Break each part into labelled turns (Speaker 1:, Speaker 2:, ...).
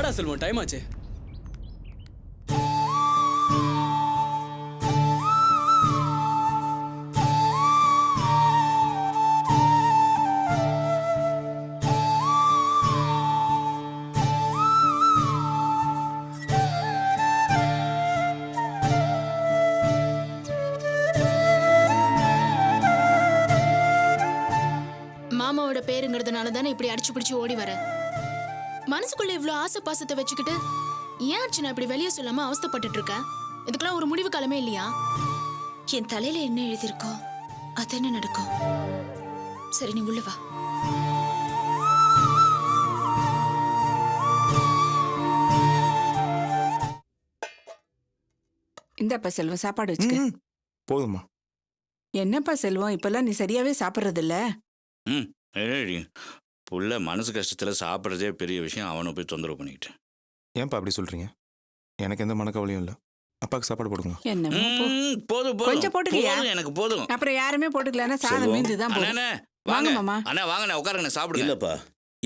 Speaker 1: வாடா செல்வம், டைம் ஆச்சு.
Speaker 2: மாமாவோட பேருங்கிறதுனால தானே இப்படி அடிச்சு பிடிச்சு ஓடி வர. மனசுக்குள்ள இவ்வளவு ஆசை பாசத்தை வச்சுக்கிட்டு ஏன் அர்ச்சனா இப்படி வெளியே சொல்லாம அவஸ்தைப்பட்டுட்டு இருக்க? இதுக்கெல்லாம் ஒரு முடிவு காலமே இல்லையா?
Speaker 3: என் தலையில என்ன எழுதியிருக்கோ அது என்ன நடக்கும். சரி, நீ உள்ள வா.
Speaker 4: இந்தாப்பா செல்வம், சாப்பாடு வச்சுக்க.
Speaker 5: போதுமா?
Speaker 4: என்னப்பா செல்வம், இப்பெல்லாம் நீ சரியாவே சாப்பிட்றது இல்ல?
Speaker 6: ஏடி புள்ள மனசு கஷ்டத்தில் சாப்பிட்றதே பெரிய விஷயம், அவனை போய் தொந்தரவு பண்ணிக்கிட்டேன்.
Speaker 5: ஏன்ப்பா அப்படி சொல்றீங்க? எனக்கு எந்த மனக்கவலையும் இல்லை. அப்பாவுக்கு சாப்பாடு போடுங்க.
Speaker 4: என்னமோ போ.
Speaker 6: போதும்
Speaker 4: கொஞ்சம் போட்டுக்கியா?
Speaker 6: எனக்கு போதும்.
Speaker 4: அப்புறம் யாருமே போட்டுக்கலன்னா சாதம் மீந்துதான் போகும்.
Speaker 6: அண்ணே
Speaker 4: வாங்க
Speaker 6: வாங்க
Speaker 4: மாமா.
Speaker 6: அண்ணா வாங்கண்ணே, உட்காருங்கண்ணே, சாப்பிடுங்க.
Speaker 7: இல்லப்பா,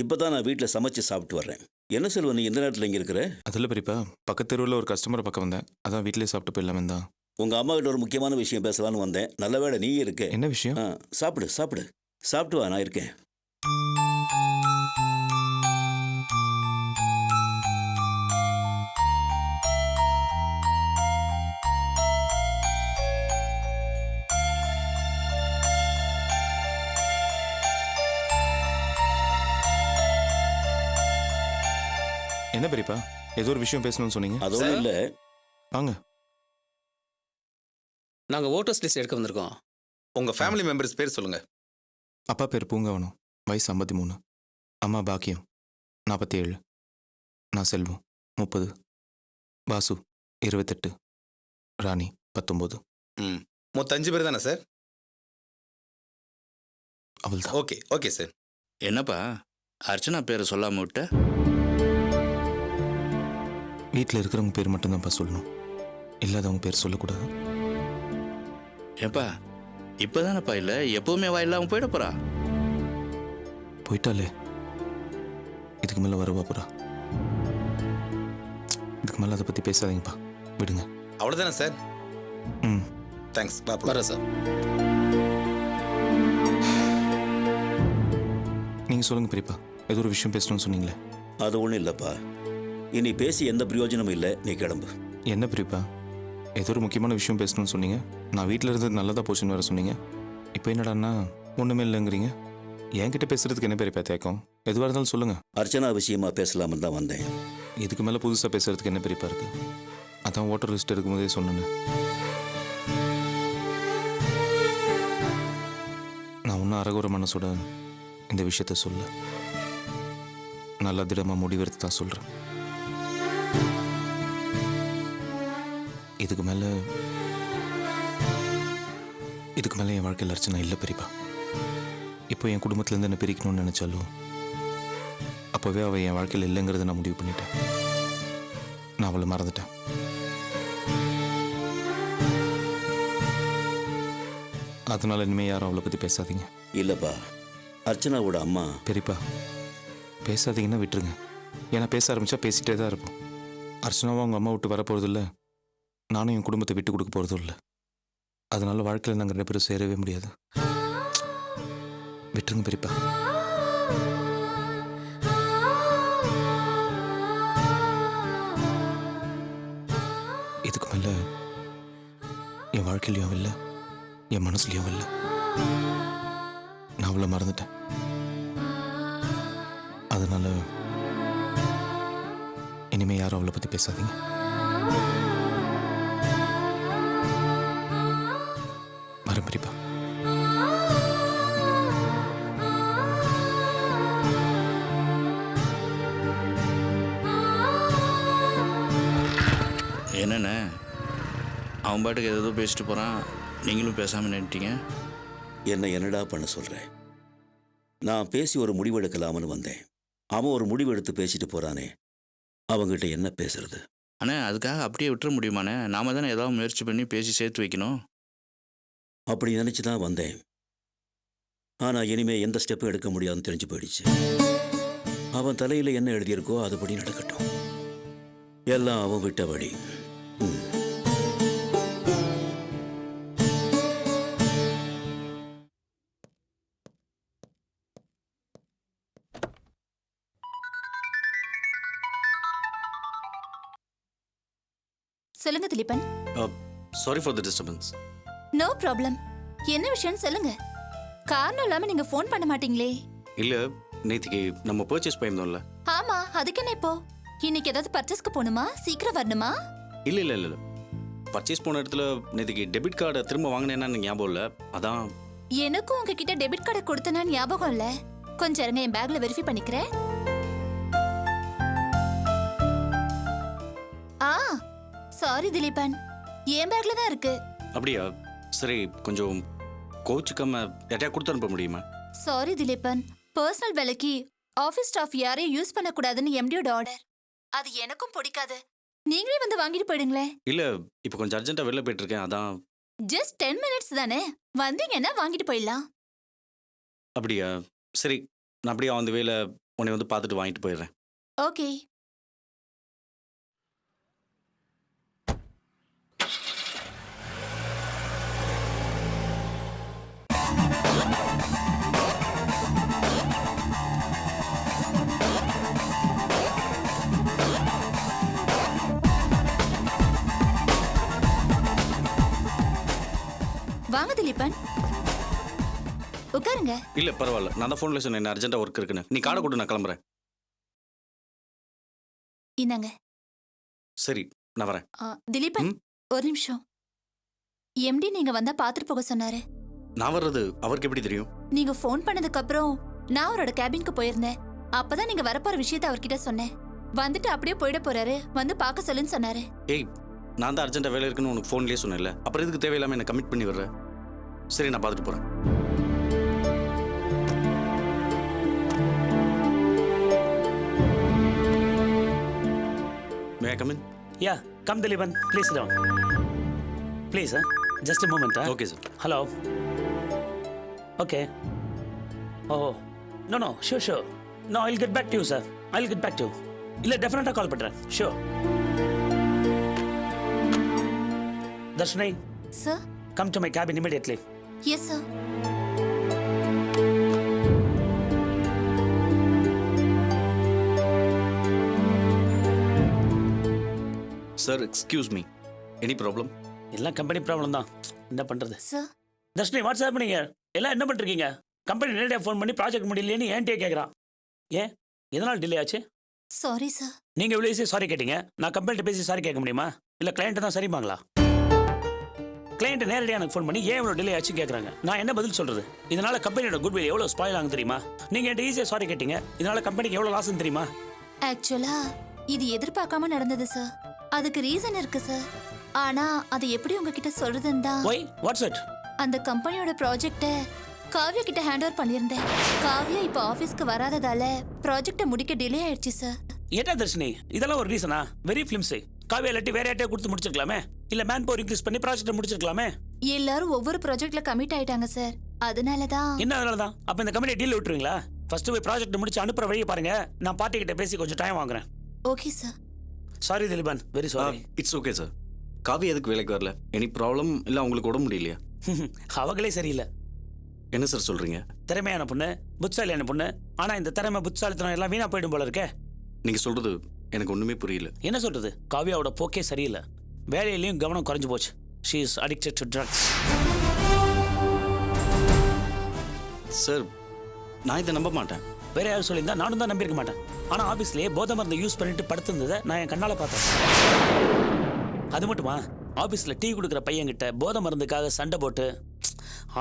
Speaker 7: இப்பதான் நான் வீட்டில் சமைச்சு சாப்பிட்டு வர்றேன். என்ன செல்வம், நீ எந்த நேரத்தில் இங்கே இருக்கிற?
Speaker 5: அதில் பெரியப்பா, பக்கத்து தெருவில் ஒரு கஸ்டமர் பக்கம் வந்தேன். அதான் வீட்டிலே சாப்பிட்டு போயிடலாமே தான்.
Speaker 7: உங்க அம்மா கிட்ட ஒரு முக்கியமான விஷயம் பேசலான்னு வந்தேன். நல்ல வேளை நீ இருக்க.
Speaker 5: என்ன விஷயம்?
Speaker 7: சாப்பிடு சாப்பிடு சாப்பிட்டு வா, நான் இருக்கேன்.
Speaker 5: என்ன பெரியப்பா, ஏதோ ஒரு விஷயம் பேசணும்னு சொன்னீங்க.
Speaker 7: அதுவும் இல்லை.
Speaker 5: வாங்க.
Speaker 1: நாங்கள் ஓட்டர்ஸ் லிஸ்ட் எடுக்க வந்திருக்கோம்.
Speaker 8: உங்க ஃபேமிலி மெம்பர்ஸ் பேர் சொல்லுங்க.
Speaker 5: அப்பா பேர் பூங்கவனம், வயசு 53. அம்மா பாக்கியம் 47. நான் செல்வம் 30. வாசு 28. ராணி 19.
Speaker 8: மொத்தம் 5 பேர் தானே சார்?
Speaker 5: அவள் தான்.
Speaker 8: Okay okay sir.
Speaker 6: என்னப்பா அர்ச்சனா பேரை சொல்லாம விட்ட?
Speaker 5: வீட்டில் இருக்கிறவங்க பேர் மட்டும்தான்ப்பா சொல்லணும், இல்லாதவங்க பேர் சொல்லக்கூடாது.
Speaker 6: ஏப்பா இப்பதானப்பா இல்லை, எப்பவுமே வா இல்லாம போயிட போறா.
Speaker 5: போயிட்டாலே இதுக்கு மேலே வரவா போறா? இதுக்கு மேலே அதை பற்றி பேசாதீங்கப்பா, விடுங்க.
Speaker 8: அவ்வளோதானே சார்?
Speaker 5: ம்,
Speaker 8: தேங்க்ஸ்.
Speaker 1: வர சார்.
Speaker 5: நீங்கள் சொல்லுங்கள் பெரியப்பா, ஏதோ ஒரு விஷயம் பேசணும்னு சொன்னீங்களே.
Speaker 7: அது ஒன்றும் இல்லைப்பா, இனி பேசி எந்த பிரயோஜனமும் இல்லை. நீ கிளம்பு.
Speaker 5: என்ன பெரியப்பா, ஏதோ ஒரு முக்கியமான விஷயம் பேசணும்னு சொன்னீங்க. நான் வீட்டில் இருந்தது நல்லதாக போச்சுன்னு வேறு சொன்னீங்க. இப்போ என்னடான்னா ஒன்றுமே இல்லைங்கிறீங்க. என்கிட்ட பேசுறதுக்கு என்ன பெரியப்பா தேக்கம்? எதுவாக இருந்தாலும் சொல்லுங்கள்.
Speaker 7: அர்ச்சனா விஷயமா பேசலாம்னு தான் வந்தேன்.
Speaker 5: இதுக்கு மேலே புதுசாக பேசுறதுக்கு என்ன பெரியப்பா இருக்குது? அதான் ஓட்டர் லிஸ்ட் இருக்கும்போதே சொன்னேன்னு. நான் ஒன்றும் அரகுர மனசோட இந்த விஷயத்த சொல்ல, நல்லா திடமாக முடிவெடுத்து தான் சொல்கிறேன். இதுக்கு மேலே என் வாழ்க்கையில் அர்ச்சனா இல்லை பெரியப்பா. இப்போ என் குடும்பத்துலேருந்து என்ன பிரிக்கணும்னு நினச்சாலும் அப்போவே அவள் என் வாழ்க்கையில் இல்லைங்கிறத நான் முடிவு பண்ணிட்டேன். நான் அவளை மறந்துட்டேன். அதனால இனிமேல் யாரும் அவளை பற்றி பேசாதீங்க.
Speaker 7: இல்லைப்பா, அர்ச்சனாவோட அம்மா.
Speaker 5: பெரியப்பா, பேசாதீங்கன்னா விட்டுருங்க. ஏன்னா பேச ஆரம்பித்தா பேசிகிட்டே தான் இருப்போம். அர்ச்சனாவும் அவங்க அம்மா விட்டு வரப்போகிறதும் இல்லை, நானும் என் குடும்பத்தை விட்டு கொடுக்க போகிறதும் இல்லை. அதனால வாழ்க்கையில் நாங்கள் 2 பேரும் சேரவே முடியாது. விட்டுருங்க பெரியப்பா. இதுக்கு மேலே என் வாழ்க்கையிலையும் இல்லை, என் மனசுலையும் இல்லை. நான் அவளை மறந்துட்டேன். அதனால இனிமேல் யாரும் அவளை பற்றி பேசாதீங்க. வரேன் பெரியப்பா.
Speaker 6: என்னண்ணே அவன் பாட்டுக்கு ஏதோ பேசிட்டு போகிறான், நீங்களும் பேசாமல் நின்றுட்டீங்க.
Speaker 7: என்னடா பண்ண சொல்கிறேன்? நான் பேசி ஒரு முடிவெடுக்கலாம்னு வந்தேன். அவன் ஒரு முடிவெடுத்து பேசிட்டு போகிறானே, அவங்ககிட்ட என்ன பேசுறது?
Speaker 6: அண்ணே அதுக்காக அப்படியே விட்டுற முடியுமாண்ணே? நாம தானே ஏதாவது முயற்சி பண்ணி பேசி சேர்த்து வைக்கணும்.
Speaker 7: அப்படி நினச்சி தான் வந்தேன். ஆனால் இனிமேல் எந்த ஸ்டெப்பும் எடுக்க முடியாதுன்னு தெரிஞ்சு போயிடுச்சு. அவன் தலையில் என்ன எழுதியிருக்கோ அதுபடி நடக்கட்டும். எல்லாம் அவன் விட்ட வழி. ம்.
Speaker 3: சொல்லுங்க Dileepan.
Speaker 6: Sorry for the disturbance.
Speaker 3: No problem. என்ன விஷயம்னு சொல்லுங்க. காரணம் இல்லாம நீங்க ஃபோன் பண்ண மாட்டீங்களே.
Speaker 6: இல்லை, நேற்றுக்கு நம்ம பர்ச்சேஸ் போயிருந்தோம்ல.
Speaker 3: ஆமா, அதுக்கு என்ன இப்போ? இன்னைக்கு ஏதாவது பர்ச்சேஸ்க்கு போகணுமா? சீக்கிரம் வரணுமா?
Speaker 6: இல்லை இல்லை இல்லை பர்ச்சேஸ் போன இடத்துல நேற்றுக்கு டெபிட் கார்டை திரும்ப வாங்கினேன்னு ஞாபகம் இல்லை, அதான்.
Speaker 3: எனக்கும் உங்ககிட்ட டெபிட் கார்டை கொடுத்தனா ஞாபகம் இல்ல. கொஞ்சம் இருங்க, என் பேக்ல வெரிஃபை பண்ணிக்கிறேன். ஆ சாரி திலீபன், என் பேக்ல தான் இருக்கு.
Speaker 6: அப்படியா? சரி, கொஞ்சம் கோச்சுக்காம யார்ட்டையா கொடுத்து அனுப்ப முடியுமா?
Speaker 3: சாரி திலீபன், பர்சனல் வேலைக்கு ஆபீஸ் ஸ்டாஃப் யாரையும் யூஸ் பண்ணக்கூடாதுன்னு எம்டியோட ஆர்டர். அது எனக்கும் பிடிக்காது. நீங்களே வந்து வாங்கிட்டு போயிடுங்களேன்.
Speaker 6: இல்லை, இப்போ கொஞ்சம் அர்ஜென்ட்டாக வெளில போயிட்டு இருக்கேன், அதான்.
Speaker 3: ஜஸ்ட் 10 minutes தானே, வந்தீங்கன்னா வாங்கிட்டு போயிடலாம்.
Speaker 6: அப்படியா? சரி, நான் அப்படியே அந்த வேலை உன்னை வந்து பார்த்துட்டு வாங்கிட்டு போயிடுறேன்.
Speaker 3: ஓகே. வாங்க திலீபன், உட்காருங்க.
Speaker 6: இல்லை பரவாயில்ல, நான் தான் ஃபோனில் சொன்னேன் அர்ஜென்ட்டாக ஒர்க் இருக்குன்னு. நீ கார்டை கொடு, நான் கிளம்புறேன்.
Speaker 3: இந்தாங்க.
Speaker 6: சரி, நான் வரேன்.
Speaker 3: திலீபன், ஒரு நிமிஷம். எம்டி நீங்க வந்தா பாத்துட்டு போக சொன்னாரு.
Speaker 6: நான் வர்றது அவருக்கு எப்படி தெரியும்?
Speaker 3: நீங்க ஃபோன் பண்ணதுக்கு அப்புறம் நான் அவரோட கேபினுக்கு போயிருந்தேன். அப்பதான் நீங்க வரப்போற விஷயத்த அவர்கிட்ட சொன்னேன். வந்துட்டு அப்படியே போயிட போறாரு, வந்து பார்க்க சொல்லுன்னு சொன்னாரு.
Speaker 6: ஏய், நான் தான் அர்ஜென்ட்டாக வேலை இருக்குன்னு உனக்கு ஃபோன்லேயே சொன்னேன்ல, அப்புறம் இதுக்கு தேவையில்லாமல் என்ன கமிட் பண்ணி வர்றேன். சரி, நான் பார்த்துட்டு போகிறேன். May I come in?
Speaker 9: Yeah, come Dilipan. Please sit down. Please, just a moment.
Speaker 6: Okay, sir.
Speaker 9: Hello. Okay. Oh, no, sure. No, I'll get back to you, sir. I'll get back to you. Illa, definitely call பண்றேன். Sure. Darshini,
Speaker 3: Sir?
Speaker 9: come to my cabin immediately.
Speaker 3: Yes, sir.
Speaker 6: Sir, excuse me. Any problem?
Speaker 9: எல்லாம் company problem தான். என்ன பண்றது?
Speaker 3: Sir?
Speaker 9: Dharshini, what's happening here? எல்லாம் என்ன பண்ணிருக்கீங்க? Company நேரடியாக phone பண்ணி ப்ராஜெக்ட் முடியலையேன்னு ஏன்ட்டே கேட்குறான். ஏன், எதனால் டிலே ஆச்சு?
Speaker 3: Sorry, sir.
Speaker 9: நீங்க இவ்வளோ ஈஸியாக சாரி கேட்டீங்க, நான் கம்பெனிட்ட பேசி சாரி கேட்க முடியுமா? இல்லை கிளைண்ட்டு தான் சரிப்பாங்களா? கிளைண்ட் நேரடியாக எனக்கு ஃபோன் பண்ணி ஏன் இவ்வளோ டிலே ஆச்சு கேட்குறாங்க. நான் என்ன பதில் சொல்றது? இதனால கம்பெனியோட குட்வில் எவ்வளோ ஸ்பாயில் ஆகும் தெரியுமா? நீங்க என்கிட்ட ஈஸியாக சாரி கேட்டீங்க, இதனால கம்பெனிக்கு எவ்வளோ லாஸ்ன்னு தெரியுமா?
Speaker 3: ஆக்சுவலா இது எதிர்பார்க்காம நடந்தது சார். அதுக்கு ரீசன் இருக்கு சார். ஆனா அதை எப்படி உங்ககிட்ட சொல்றதுன்னு தான்.
Speaker 9: Why, what's it?
Speaker 3: அந்த கம்பெனியோட ப்ராஜெக்ட்டை காவ்யா கிட்ட ஹேண்ட் ஓவர் பண்ணியிருந்தேன். காவ்யா இப்போ ஆஃபீஸ்க்கு வராததால ப்ராஜெக்டை முடிக்க டிலே ஆயிடுச்சு சார்.
Speaker 9: ஏட்டா தர்ஷினி, இதெல்லாம் ஒரு ரீசனா? Very films. காவியா இல்லாட்டி வேற யார்ட்டே கொடுத்து முடிச்சிருக்கலாமே, இல்லை மேன் பவர் இன்க்ரீஸ் பண்ணி ப்ராஜெக்டை முடிச்சிருக்கலாமே.
Speaker 3: எல்லாரும் ஒவ்வொரு ப்ராஜெக்ட்ல கமிட் ஆயிட்டாங்க சார். அதனால தான்.
Speaker 9: என்ன அதனால தான்? அப்போ இந்த கம்பெனியை டீல் விட்டுருவீங்களா? ஃபர்ஸ்ட் போய் ப்ராஜெக்ட் முடிச்சு அனுப்புற வழியை பாருங்க. நான் பார்ட்டி கிட்ட பேசி கொஞ்சம் டைம் வாங்குறேன்.
Speaker 3: Okay sir.
Speaker 9: Sorry Dileepan, very sorry.
Speaker 6: It's okay sir. காவி எதுக்கு வேலைக்கு வரல? எனி ப்ராப்ளம் இல்லை? உங்களுக்கு உடம்பு முடியலையா?
Speaker 9: அவங்களே சரியில்லை.
Speaker 6: என்ன சார் சொல்றீங்க?
Speaker 9: திறமையான பொண்ணு, புட்சாலியான பொண்ணு. ஆனா இந்த திறமை புட்சாலித்தனம் எல்லாம் வீணா போயிடும் போல இருக்கே.
Speaker 6: நீங்க சொல்றது எனக்கு ஒண்ணுமே புரியல.
Speaker 9: என்ன சொல்றது? காவியாவோட போக்கே சரியில்லை. வேலையிலையும் கவனம் குறைஞ்சு போச்சு. She is addicted to drugs.
Speaker 6: Sir, நான் இதை நம்ப மாட்டேன்.
Speaker 9: வேற யாரும் சொல்லியிருந்தா நானும் தான் நம்பியிருக்க மாட்டேன். ஆனா ஆபீஸ்லயே போதை மருந்து யூஸ் பண்ணிட்டு படுத்திருந்ததை நான் என் கண்ணால பார்த்தேன். அது மட்டுமா, ஆபீஸ்ல டீ கொடுக்குற பையன்கிட்ட போதை மருந்துக்காக சண்டை போட்டு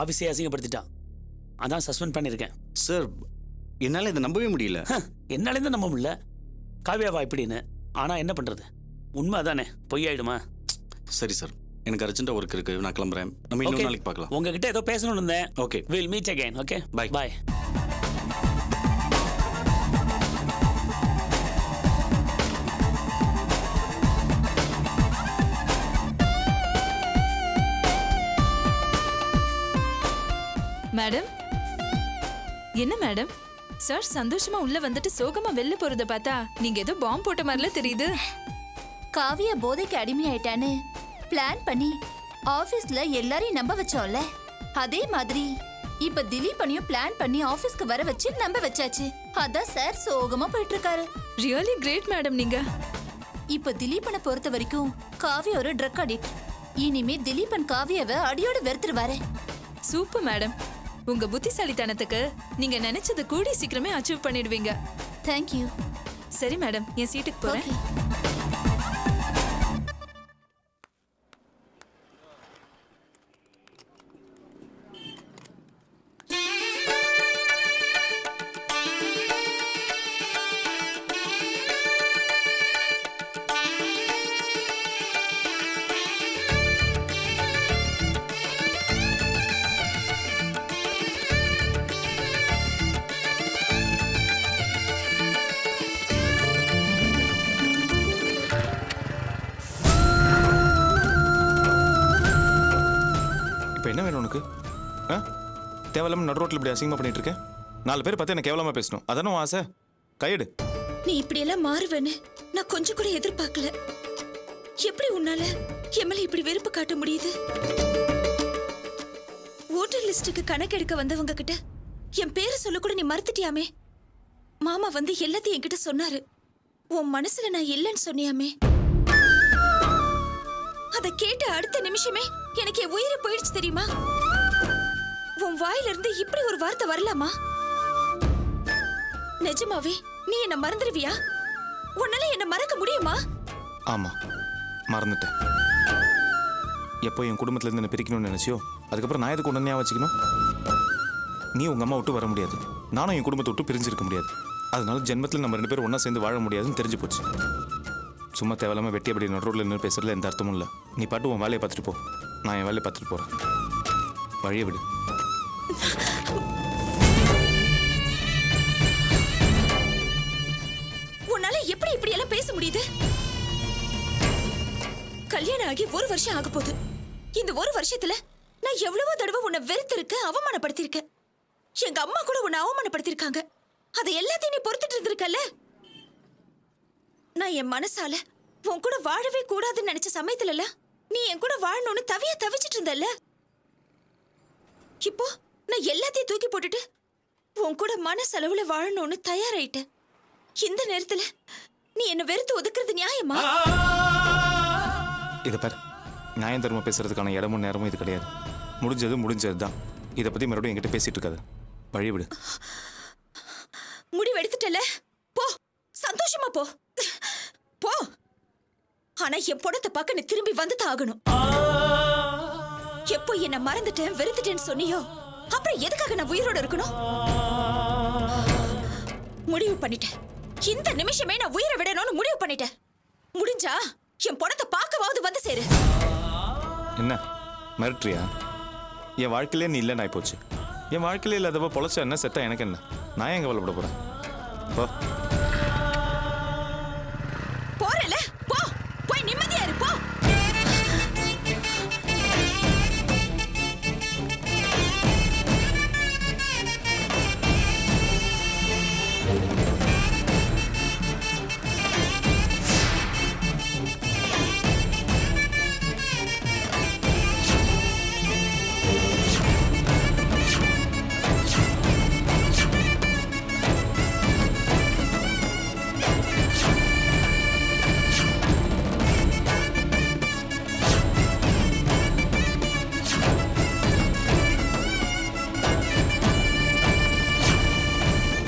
Speaker 9: ஆபீஸே அசிங்கப்படுத்திட்டான். அதான் சஸ்பெண்ட் பண்ணியிருக்கேன்.
Speaker 6: சார், என்னால் இதை நம்பவே முடியல.
Speaker 9: என்னாலேருந்து நம்ப முடியல. காவியாவா இப்படின்னு. ஆனா என்ன பண்றது, உண்மை தானே, பொய்யாயிடுமா?
Speaker 6: சரி சார், எனக்கு அர்ஜென்ட்டாக ஒர்க் இருக்கு, நான் கிளம்புறேன். நம்ம இன்னொரு நாளைக்கு பார்க்கலாம்.
Speaker 9: உங்ககிட்ட ஏதோ பேசணும்னு இருந்தேன்.
Speaker 6: Okay,
Speaker 9: will meet again. Okay,
Speaker 6: bye
Speaker 9: bye.
Speaker 10: Madam, என்ன மேடம் சார் சந்தோஷமா உள்ள வந்துட்டு சோகமா வெளில போறத பார்த்தா நீங்க ஏதோ பாம்பு போட்ட மாதிரில தெரியுது.
Speaker 3: காவியா போதைக்கு அடிமையாயிட்டான்னு பிளான் பண்ணி ஆபீஸ்ல எல்லாரையும் நம்ப வச்சோம்ல, அதே மாதிரி இப்ப திலீபனையும் பிளான் பண்ணி ஆபீஸ்க்கு வர வச்சு நம்ப வச்சாச்சு. அதான் சார் சோகமா போயிட்டு இருக்காரு.
Speaker 10: ரியலி கிரேட் மேடம் நீங்க.
Speaker 3: இப்ப திலீபனை பொறுத்த வரைக்கும் காவியா ஒரு ட்ரக் அடிக்ட். இனிமே திலீபன் காவியாவை அடியோட வெறுத்துருவாரு.
Speaker 10: Super madam. உங்க புத்திசாலித்தனத்துக்கு நீங்க நினைச்சது கூடி சீக்கிரமே அச்சீவ் பண்ணிடுவீங்க.
Speaker 3: தேங்க்யூ.
Speaker 10: சரி மேடம், என் சீட்டுக்கு போறேன்.
Speaker 5: இப்போ என்ன வேணும் உனக்கு? ஆ, தேவையில்லாம நடு ரோட்டில் இப்படி அசிங்கமாக பண்ணிட்டு இருக்கேன். 4 பேர் பார்த்து எனக்கு கேவலமாக பேசணும், அதானே உன் ஆசை? கையெடு.
Speaker 11: நீ இப்படியெல்லாம் மாறுவேன்னு நான் கொஞ்சம் கூட எதிர்பார்க்கல. எப்படி உன்னால எம்எல்ஏ இப்படி வெறுப்பு காட்ட முடியுது? ஓட்டர் லிஸ்டுக்கு கணக்கெடுக்க வந்தவங்க கிட்ட என் பேரை சொல்ல கூட நீ மறுத்துட்டியாமே. மாமா வந்து எல்லாத்தையும் என்கிட்ட சொன்னாரு. உன் மனசுல நான் இல்லைன்னு சொன்னியாமே. அத கேட்ட அடுத்த நிமிஷமே எனக்கு என் உயிரை போயிடுச்சு தெரியுமா? உன் வாயில இருந்து இப்படி ஒரு வார்த்தை வரலாமா? நிஜமாவே நீ என்ன மறந்துடுவியா? உன்னால என்ன மறக்க முடியுமா?
Speaker 5: ஆமாம், மறந்துட்டேன். எப்போ என் குடும்பத்துலேருந்து என்ன பிரிக்கணும்னு நினச்சியோ, அதுக்கப்புறம் நான் எதுக்கு உடனே வச்சுக்கணும்? நீ உங்கள் அம்மா விட்டு வர முடியாது, நானும் என் குடும்பத்தை விட்டு பிரிஞ்சிருக்க முடியாது. அதனால ஜென்மத்தில் நம்ம 2 பேரும் ஒன்றா சேர்ந்து வாழ முடியாதுன்னு தெரிஞ்சு போச்சு. சும்மா தேவையில்லாமல் வெட்டி அப்படி நடு ரோட்டில் நின்று பேசுறதுல எந்த அர்த்தமும் இல்லை. நீ பாட்டு உன் வேலையை பார்த்துட்டு போ, நான் என் வேலையை பார்த்துட்டு போகிறேன். வழியை விடு.
Speaker 11: உன்னால எப்படி இப்படி எல்லாம் பேச முடியுது? கல்யாணம் ஆகி 1 வருஷம் ஆக போகுது. இந்த 1 வருஷத்துல நான் எவ்வளவோ தடவை உன்னை வெறுத்திருக்க, அவமானப்படுத்திருக்கேன். எங்க அம்மா கூட உன்னை அவமானப்படுத்திருக்காங்க. அதை எல்லாத்தையும் நீ பொறுத்துட்டு இருந்திருக்கல. நான் என் மனசால உன் கூட வாழவே கூடாதுன்னு நினைச்ச சமயத்துல நீ என் கூட வாழணும்னு தவிச்சிட்டு இருந்தல்ல. இப்போ நான் எல்லாத்தையும் தூக்கி போட்டுட்டு உன் கூட மனசளவுல வாழணும்னு தயாராயிட்டேன். இந்த நேரத்துல நீ என்ன வெறுத்து ஒதுக்குறது நியாயமா?
Speaker 5: இதை பாரு, நியாயம் தர்மம் பேசுறதுக்கான இடமும் நேரமும் இது கிடையாது. முடிஞ்சது தான். இதை பற்றி மறுபடியும் என்கிட்ட பேசிட்டு இருக்காது. வழி விடு.
Speaker 11: முடிவு எடுத்துட்டல, போ, சந்தோஷமா போ போ. ஆனா என் பொண்ணத்தை பார்க்க நீ திரும்பி வந்துதான் ஆகணும். எப்போ என்ன மறந்துட்டேன் வெறுத்துட்டேன்னு சொன்னியோ, அப்புறம் எதுக்காக நான் உயிரோட இருக்கணும்? முடிவு பண்ணிட்டேன். இந்த நிமிஷமே நான் உயிரை விடணும்னு முடிவு பண்ணிட்டேன். முடிஞ்சா என் பொண்ணத்தை பார்க்கவாவது வந்து சேரு.
Speaker 5: என்ன மிரட்டுறியா? என் வாழ்க்கையிலே நீ இல்லைன்னு ஆயிப்போச்சு. என் வாழ்க்கையிலே இல்லாதப்போ பொழைச்சா என்ன, செத்தா எனக்கு என்ன? நான் எங்க கவலைப்பட போறேன்? போ.
Speaker 11: போறல, போ, போய் நிம்மதியா இரு, போ.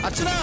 Speaker 5: அர்ச்சனா!